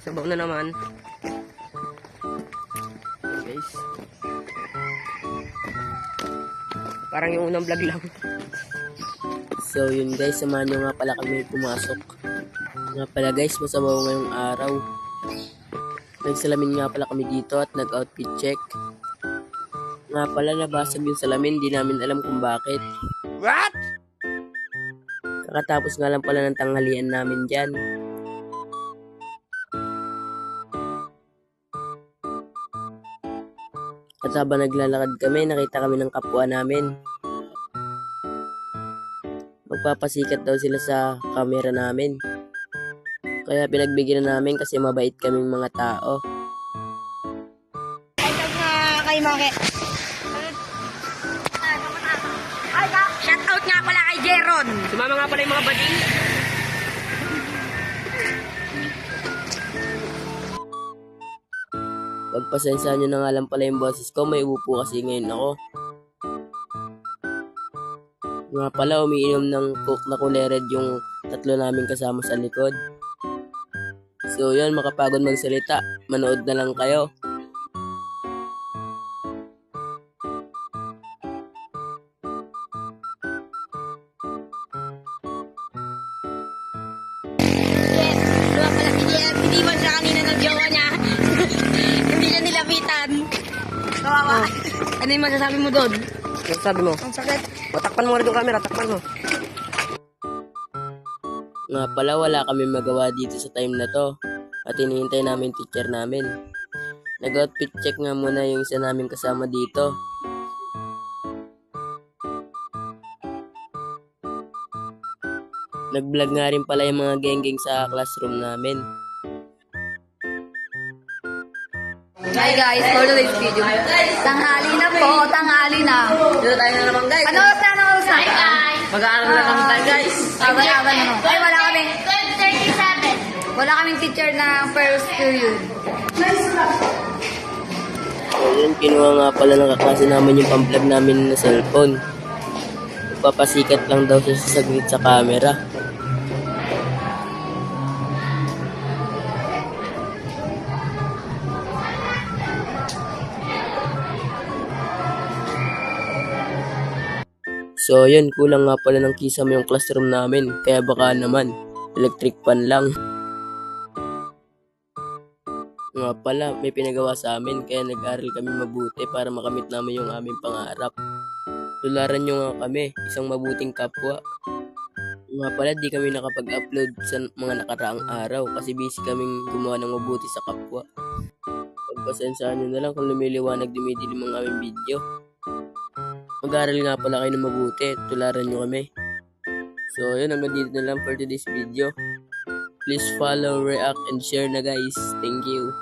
Sabaw na naman. Okay, guys. Parang yung unang vlog lang. So yun guys, samahan nyo nga pala kami pumasok. Nga pala guys, masabaw ngayong araw. Nagsalamin nga pala kami dito at nag-outfit check. Nga pala nabasag yung salamin, di namin alam kung bakit. What? Kakatapos nga lang pala ng tanghalian namin dyan. At habang naglalakad kami, nakita kami ng kapwa namin. Magpapasikat daw sila sa camera namin. Kaya pinagbigyan na namin kasi mabait kaming mga tao. Shout nga kay Moke. Shout out nga pala kay Jeron. Sumama nga pala yung mga bading. Pagpasensyahan nyo na nga lang pala yung boses ko, may upo kasi ngayon ako. Nga pala, umiinom ng coke na kulered yung tatlo namin kasama sa likod. So yun, makapagod magsalita, manood na lang kayo. Diba pala si Jeron, hindi man siya kanina ng jowa niya. Hindi niya nilapitan. Kawawa. Ano yung masasabi mo doon? Ano sabi mo? Ang sakit. Takpan mo rin yung camera, takpan mo. Nga pala, wala kami magawa dito sa time na to. At hinihintay namin teacher namin. Nag-outfit check nga muna yung isa namin kasama dito. Nag-vlog nga rin pala yung mga geng-geng sa classroom namin. Hi guys, for today's video. Tanghali na po, tanghali na. Dito tayo na naman guys. Ano oras na? Ano oras na? Mag-aaral na naman tayo guys. Mag-aaral na. Ay, wala kaming, 12:37. wala kaming teacher na first period. So yun, kinuha nga pala ng kaklase namin yung pamplug namin na cellphone. Papasikat lang daw siya sa saglit sa camera. So yun, kulang nga pala ng kisame yung classroom namin. Kaya baka naman, electric fan lang. Nga pala, may pinagawa sa amin kaya nag-aral kami mabuti para makamit namin yung aming pangarap. Tularan nyo nga kami, isang mabuting kapwa. Nga pala, di kami nakapag-upload sa mga nakaraang araw kasi busy kaming gumawa ng mabuti sa kapwa. Pagpasensyahan nyo na lang kung lumiliwanag dumidilim ang aming video. Mag-aral nga pala kayo ng mabuti, tularan nyo kami. So yun, hanggang dito na lang for today's video. Please follow, react, and share na guys. Thank you.